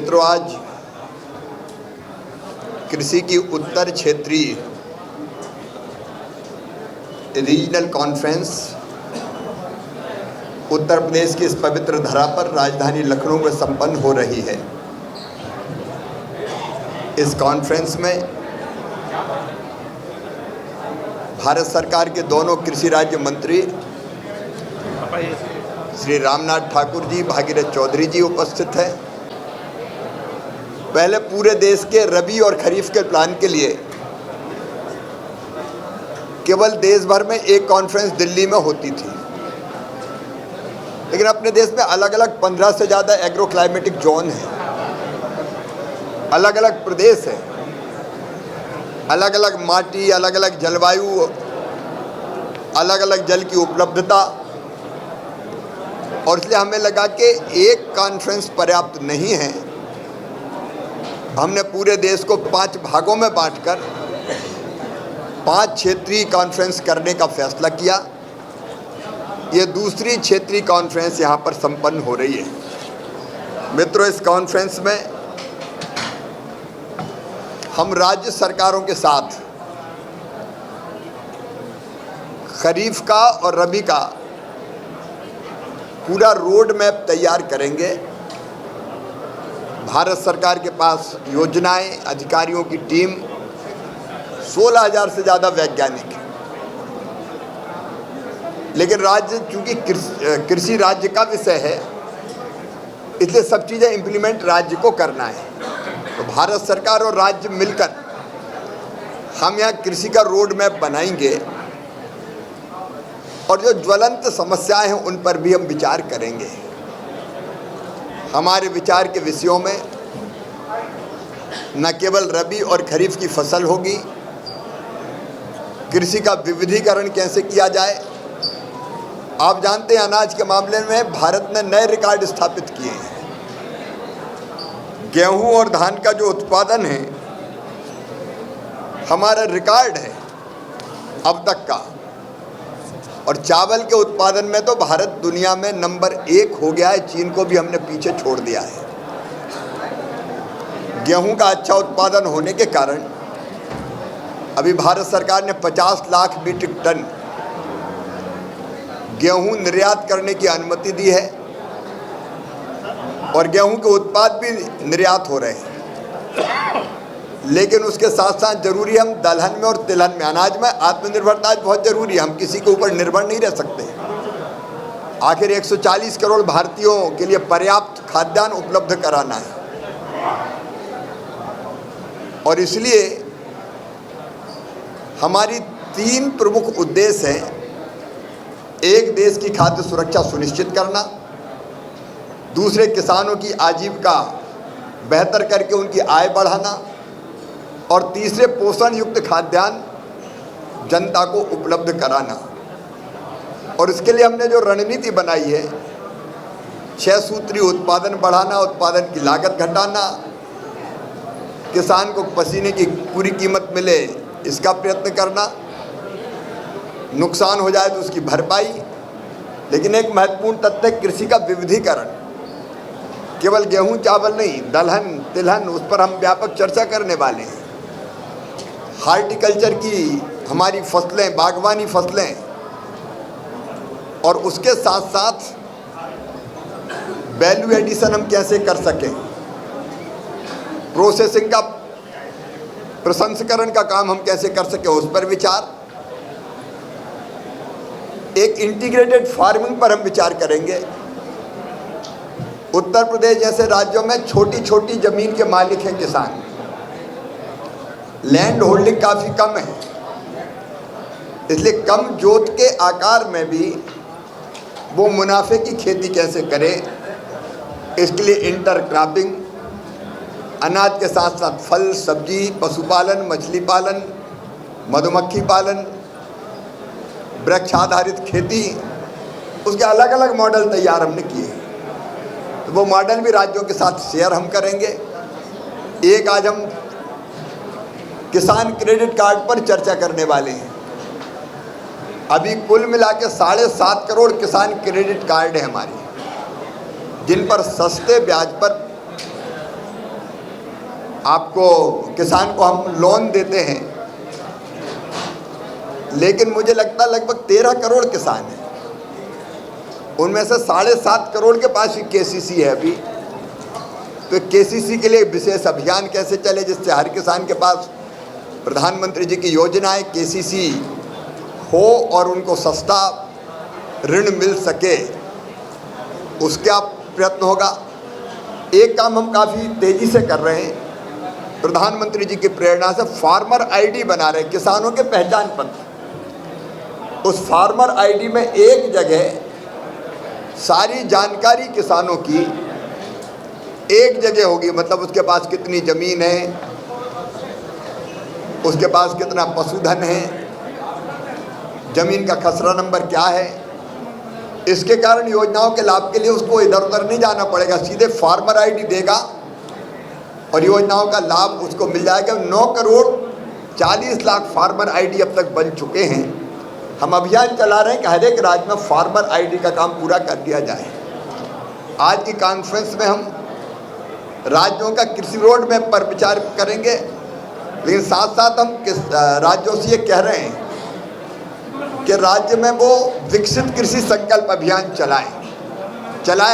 मित्रों, आज कृषि की उत्तर क्षेत्रीय रीजनल कॉन्फ्रेंस उत्तर प्रदेश की इस पवित्र धरा पर राजधानी लखनऊ में संपन्न हो रही है। इस कॉन्फ्रेंस में भारत सरकार के दोनों कृषि राज्य मंत्री श्री रामनाथ ठाकुर जी, भागीरथ चौधरी जी उपस्थित हैं। पहले पूरे देश के रबी और खरीफ के प्लान के लिए केवल देश भर में एक कॉन्फ्रेंस दिल्ली में होती थी, लेकिन अपने देश में अलग अलग 15 से ज़्यादा एग्रो क्लाइमेटिक जोन हैं, अलग अलग प्रदेश हैं, अलग अलग माटी, अलग अलग जलवायु, अलग अलग जल की उपलब्धता, और इसलिए हमें लगा कि एक कॉन्फ्रेंस पर्याप्त नहीं है। हमने पूरे देश को 5 भागों में बांटकर 5 क्षेत्रीय कॉन्फ्रेंस करने का फैसला किया। ये दूसरी क्षेत्रीय कॉन्फ्रेंस यहाँ पर संपन्न हो रही है। मित्रों, इस कॉन्फ्रेंस में हम राज्य सरकारों के साथ खरीफ का और रबी का पूरा रोड मैप तैयार करेंगे। भारत सरकार के पास योजनाएं, अधिकारियों की टीम, 16,000 से ज़्यादा वैज्ञानिक हैं। लेकिन राज्य, चूंकि कृषि राज्य का विषय है, इसलिए सब चीज़ें इम्प्लीमेंट राज्य को करना है। तो भारत सरकार और राज्य मिलकर हम यहाँ कृषि का रोड मैप बनाएंगे और जो ज्वलंत समस्याएं हैं उन पर भी हम विचार करेंगे। हमारे विचार के विषयों में न केवल रबी और खरीफ की फसल होगी, कृषि का विविधीकरण कैसे किया जाए। आप जानते हैं, अनाज के मामले में भारत ने नए रिकॉर्ड स्थापित किए हैं। गेहूं और धान का जो उत्पादन है हमारा रिकॉर्ड है अब तक का, और चावल के उत्पादन में तो भारत दुनिया में नंबर 1 हो गया है। चीन को भी हमने पीछे छोड़ दिया है। गेहूं का अच्छा उत्पादन होने के कारण अभी भारत सरकार ने 50 लाख मीट्रिक टन गेहूं निर्यात करने की अनुमति दी है और गेहूं के उत्पाद भी निर्यात हो रहे हैं। लेकिन उसके साथ साथ जरूरी हम दलहन में और तिलहन में, अनाज में आत्मनिर्भरता बहुत जरूरी है। हम किसी के ऊपर निर्भर नहीं रह सकते। आखिर 140 करोड़ भारतीयों के लिए पर्याप्त खाद्यान्न उपलब्ध कराना है, और इसलिए हमारी 3 प्रमुख उद्देश्य हैं। एक, देश की खाद्य सुरक्षा सुनिश्चित करना। दूसरे, किसानों की आजीविका बेहतर करके उनकी आय बढ़ाना। और तीसरे, पोषण युक्त खाद्यान्न जनता को उपलब्ध कराना। और इसके लिए हमने जो रणनीति बनाई है, 6 सूत्री उत्पादन बढ़ाना, उत्पादन की लागत घटाना, किसान को पसीने की पूरी कीमत मिले इसका प्रयत्न करना, नुकसान हो जाए तो उसकी भरपाई। लेकिन एक महत्वपूर्ण तथ्य, कृषि का विविधीकरण। केवल गेहूं चावल नहीं, दलहन तिलहन, उस पर हम व्यापक चर्चा करने वाले हैं। हार्टिकल्चर की हमारी फसलें, बागवानी फसलें, और उसके साथ साथ वैल्यू एडिशन हम कैसे कर सकें, प्रोसेसिंग का, प्रसंस्करण का काम हम कैसे कर सकें, उस पर विचार। एक इंटीग्रेटेड फार्मिंग पर हम विचार करेंगे। उत्तर प्रदेश जैसे राज्यों में छोटी छोटी जमीन के मालिक हैं किसान, लैंड होल्डिंग काफ़ी कम है, इसलिए कम जोत के आकार में भी वो मुनाफे की खेती कैसे करें, इसके लिए इंटर क्रॉपिंग, अनाज के साथ साथ फल सब्जी, पशुपालन, मछली पालन, मधुमक्खी पालन, वृक्ष आधारित खेती, उसके अलग अलग मॉडल तैयार हमने किए। तो वो मॉडल भी राज्यों के साथ शेयर हम करेंगे। एक, आज हम किसान क्रेडिट कार्ड पर चर्चा करने वाले हैं। अभी कुल मिला के 7.5 करोड़ किसान क्रेडिट कार्ड है हमारे, जिन पर सस्ते ब्याज पर आपको किसान को हम लोन देते हैं, लेकिन मुझे लगता है लगभग 13 करोड़ किसान हैं, उनमें से 7.5 करोड़ के पास ही केसीसी है अभी। तो केसीसी के लिए विशेष अभियान कैसे चले जिससे हर किसान के पास प्रधानमंत्री जी की योजनाएं केसीसी हो और उनको सस्ता ऋण मिल सके, उसका प्रयत्न होगा। एक काम हम काफ़ी तेज़ी से कर रहे हैं, प्रधानमंत्री जी की प्रेरणा से फार्मर आईडी बना रहे हैं, किसानों के पहचान पत्र। उस फार्मर आईडी में एक जगह सारी जानकारी किसानों की एक जगह होगी, मतलब उसके पास कितनी ज़मीन है, उसके पास कितना पशुधन है, ज़मीन का खसरा नंबर क्या है। इसके कारण योजनाओं के लाभ के लिए उसको इधर उधर नहीं जाना पड़ेगा, सीधे फार्मर आईडी देगा और योजनाओं का लाभ उसको मिल जाएगा। 9 करोड़ 40 लाख फार्मर आईडी अब तक बन चुके हैं। हम अभियान चला रहे हैं कि हर एक राज्य में फार्मर आईडी का काम पूरा कर दिया जाए। आज की कॉन्फ्रेंस में हम राज्यों का कृषि रोड मैप पर विचार करेंगे, लेकिन साथ साथ हम राज्यों से ये कह रहे हैं कि राज्य में वो विकसित कृषि संकल्प अभियान चलाएं।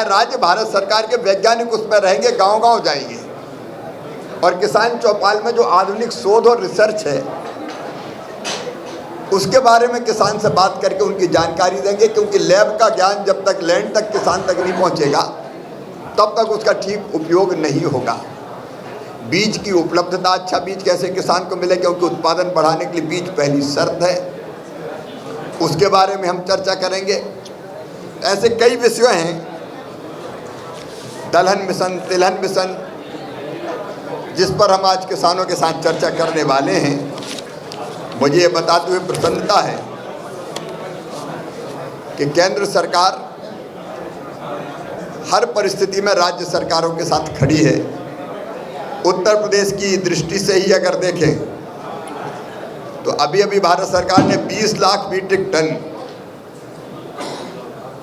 राज्य भारत सरकार के वैज्ञानिक उसमें रहेंगे, गांव-गांव जाएंगे और किसान चौपाल में जो आधुनिक शोध और रिसर्च है उसके बारे में किसान से बात करके उनकी जानकारी देंगे, क्योंकि लैब का ज्ञान जब तक लैंड तक किसान तक नहीं पहुंचेगा तब तक उसका ठीक उपयोग नहीं होगा। बीज की उपलब्धता, अच्छा बीज कैसे किसान को मिले, क्योंकि उत्पादन बढ़ाने के लिए बीज पहली शर्त है, उसके बारे में हम चर्चा करेंगे। ऐसे कई विषय हैं, दलहन मिशन, तिलहन मिशन, जिस पर हम आज किसानों के साथ चर्चा करने वाले हैं। मुझे ये बताते हुए प्रसन्नता है कि केंद्र सरकार हर परिस्थिति में राज्य सरकारों के साथ खड़ी है। उत्तर प्रदेश की दृष्टि से ही अगर देखें तो अभी अभी भारत सरकार ने 20 लाख मीट्रिक टन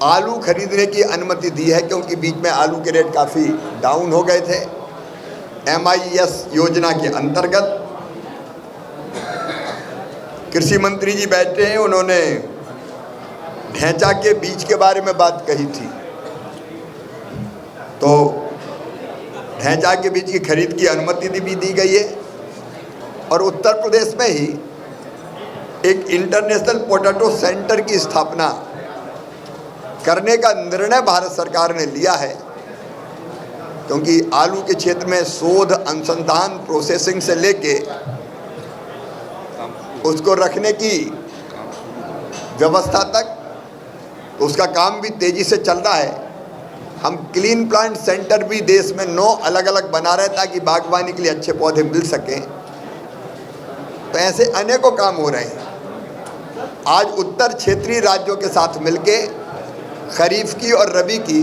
आलू खरीदने की अनुमति दी है, क्योंकि बीच में आलू के रेट काफ़ी डाउन हो गए थे। MIS योजना के अंतर्गत कृषि मंत्री जी बैठे हैं, उन्होंने ढैंचा के बीज के बारे में बात कही थी, तो ढैंचा के बीज की खरीद की अनुमति भी दी गई है। और उत्तर प्रदेश में ही एक इंटरनेशनल पोटैटो सेंटर की स्थापना करने का निर्णय भारत सरकार ने लिया है, क्योंकि आलू के क्षेत्र में शोध, अनुसंधान, प्रोसेसिंग से लेके उसको रखने की व्यवस्था तक उसका काम भी तेज़ी से चल रहा है। हम क्लीन प्लांट सेंटर भी देश में 9 अलग अलग बना रहे हैं ताकि बागवानी के लिए अच्छे पौधे मिल सकें। तो ऐसे अनेकों काम हो रहे हैं। आज उत्तर क्षेत्रीय राज्यों के साथ मिलके खरीफ की और रबी की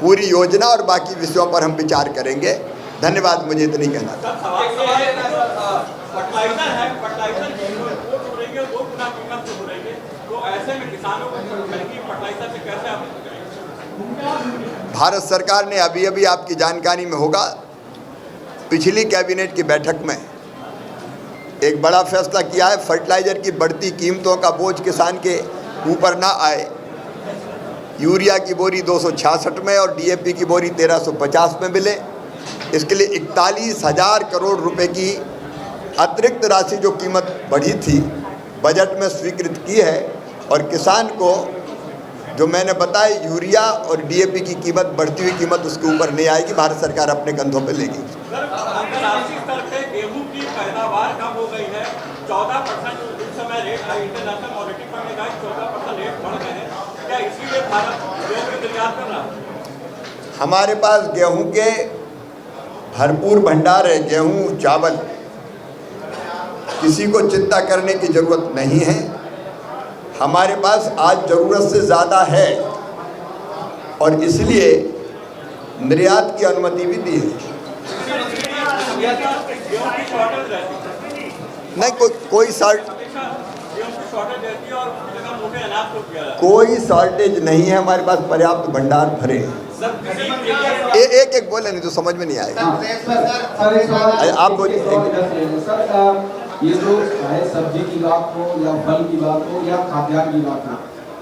पूरी योजना और बाकी विषयों पर हम विचार करेंगे। धन्यवाद, मुझे इतनी कहना था। भारत सरकार ने अभी अभी आपकी जानकारी में होगा, पिछली कैबिनेट की बैठक में एक बड़ा फैसला किया है, फर्टिलाइज़र की बढ़ती कीमतों का बोझ किसान के ऊपर ना आए। यूरिया की बोरी 266 में और DAP की बोरी 1350 में मिले। इसके लिए 41,000 करोड़ रुपए की अतिरिक्त राशि जो कीमत बढ़ी थी बजट में स्वीकृत की है। और किसान को जो मैंने बताया, यूरिया और DAP की कीमत, बढ़ती हुई कीमत उसके ऊपर नहीं आएगी, भारत सरकार अपने कंधों पे लेगी। अंतर्राष्ट्रीय स्तर पे गेहूं की पैदावार कम हो गई है, 14% इस समय रेट है, इंटरनेशनल मॉनिटरी फंड ने कहा 14% रेट बढ़ गए हैं, क्या इसीलिए भारत गेहूं निर्यात कर रहा है? हमारे पास गेहूं के भरपूर भंडार है, गेहूं, चावल, किसी को चिंता करने की जरूरत नहीं है। हमारे पास आज ज़रूरत से ज़्यादा है और इसलिए निर्यात की अनुमति भी दी है। नहीं, कोई शॉर्टेज नहीं है, हमारे पास पर्याप्त भंडार भरे हैं। सर किसी के लिए एक एक बोले नहीं तो समझ में नहीं आएगा। सर एक सवाल आप बोलिए। सर ये जो चाहे सब्जी की बात हो या फल की बात हो या खाद्यान्न की बात हो,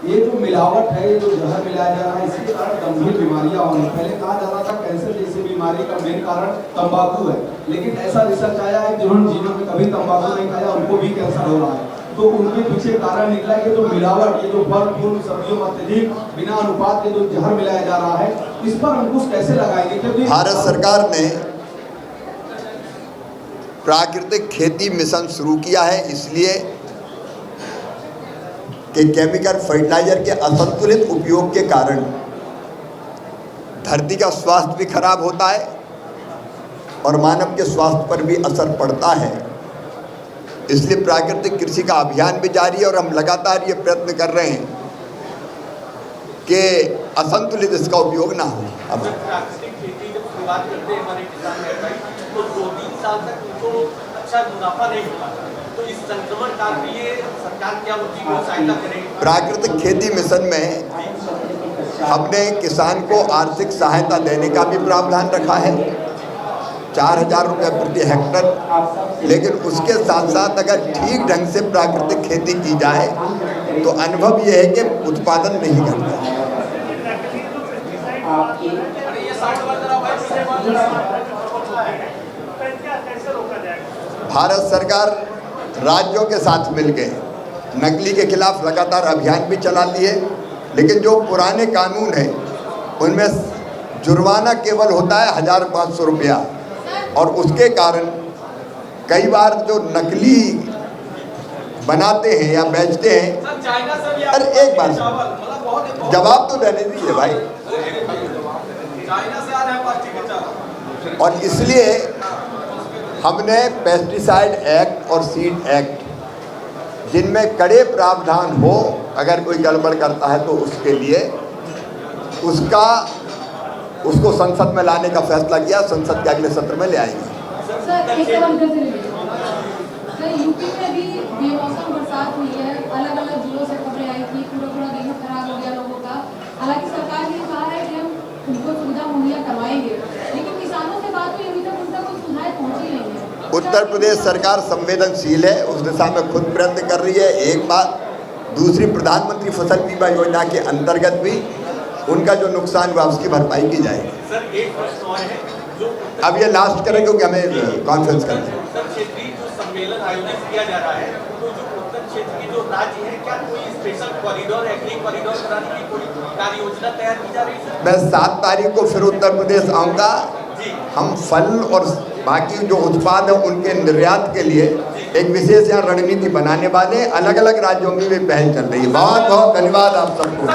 ये जो मिलावट है, ये जो जहर मिलाया जा रहा है, इसके कारण गंभीर बीमारियां होने। पहले कहा जाता था कैंसर जैसी बीमारी का मेन कारण तंबाकू है, लेकिन ऐसा रिसर्च आया है जिन्होंने जीवन में कभी तंबाकू नहीं खाया उनको भी कैंसर हो रहा है। तो उनके पीछे कारण निकला कि जो मिलावट, ये जो फल फूल सब्जियों में अत्यधिक बिना अनुपात के जो जहर मिलाया जा रहा है, इस पर अंकुश कैसे लगाएंगे? क्योंकि भारत सरकार ने प्राकृतिक खेती मिशन शुरू किया है, इसलिए कि केमिकल फर्टिलाइजर के असंतुलित उपयोग के कारण धरती का स्वास्थ्य भी खराब होता है और मानव के स्वास्थ्य पर भी असर पड़ता है। इसलिए प्राकृतिक कृषि का अभियान भी जारी है और हम लगातार ये प्रयत्न कर रहे हैं कि असंतुलित इसका उपयोग ना हो। अब प्राकृतिक खेती जब शुरुआत करते हैं हमारे किसान भाई, तो 2-3 साल तक उनको अच्छा मुनाफा नहीं होता, तो इस संक्रमण काल के लिए सरकार क्या उनकी कोई सहायता करेगी? प्राकृतिक खेती मिशन में हमने किसान को आर्थिक सहायता देने का भी प्रावधान रखा है, 4,000 रुपये प्रति हेक्टर। लेकिन उसके साथ साथ अगर ठीक ढंग से प्राकृतिक खेती की जाए तो अनुभव यह है कि उत्पादन नहीं घटता। भारत सरकार राज्यों के साथ मिलकर नकली के खिलाफ लगातार अभियान भी चलाती है, लेकिन जो पुराने कानून हैं उनमें जुर्माना केवल होता है 1,500 रुपया, और उसके कारण कई बार जो नकली बनाते हैं या बेचते हैं। अरे एक बार जवाब तो देने दीजिए भाई। चाइना से आ रहा है प्लास्टिक के चावल, और इसलिए हमने पेस्टिसाइड एक्ट और सीड एक्ट, जिनमें कड़े प्रावधान हो, अगर कोई गड़बड़ करता है तो उसके लिए उसको संसद में लाने का फैसला किया। संसद के अगले सत्र में ले आएंगे। सर एक सवाल इधर से लीजिए। सर यूपी में भी बेमौसम बरसात हुई है, अलग अलग जिलों से खबरें आई थी, पूरा गेहूं खराब हो गया लोगों का। हालांकि सरकार ने कहा है कि हम उनको सुविधा मुहैया करवाएंगे, लेकिन किसानों से बात हुई, अभी तक उन तक कोई सुविधाएं पहुंची नहीं है। उत्तर प्रदेश सरकार संवेदनशील है, उस दिशा में खुद प्रयत्न कर रही है। एक बात, दूसरी, प्रधानमंत्री फसल बीमा योजना के अंतर्गत भी उनका जो नुकसान हुआ उसकी भरपाई की जाएगी। सर एक प्रश्न और है, जो अब ये लास्ट करें क्योंकि हमें कॉन्फ्रेंस करना है। उत्तर क्षेत्रीय जो सम्मेलन आयोजित किया जा रहा है, तो जो उत्तर क्षेत्र के जो राज्य है, क्या कोई स्पेशल कॉरिडोर, एग्री कॉरिडोर बनाने की कोई कार्य योजना तैयार की जा रही है? मैं 7 तारीख को फिर उत्तर प्रदेश आऊँगा। हम फल और बाकी जो उत्पाद हैं उनके निर्यात के लिए एक विशेष यहाँ रणनीति बनाने वाले। अलग अलग राज्यों में भी पहल चल रही है। बहुत बहुत धन्यवाद आप सबको।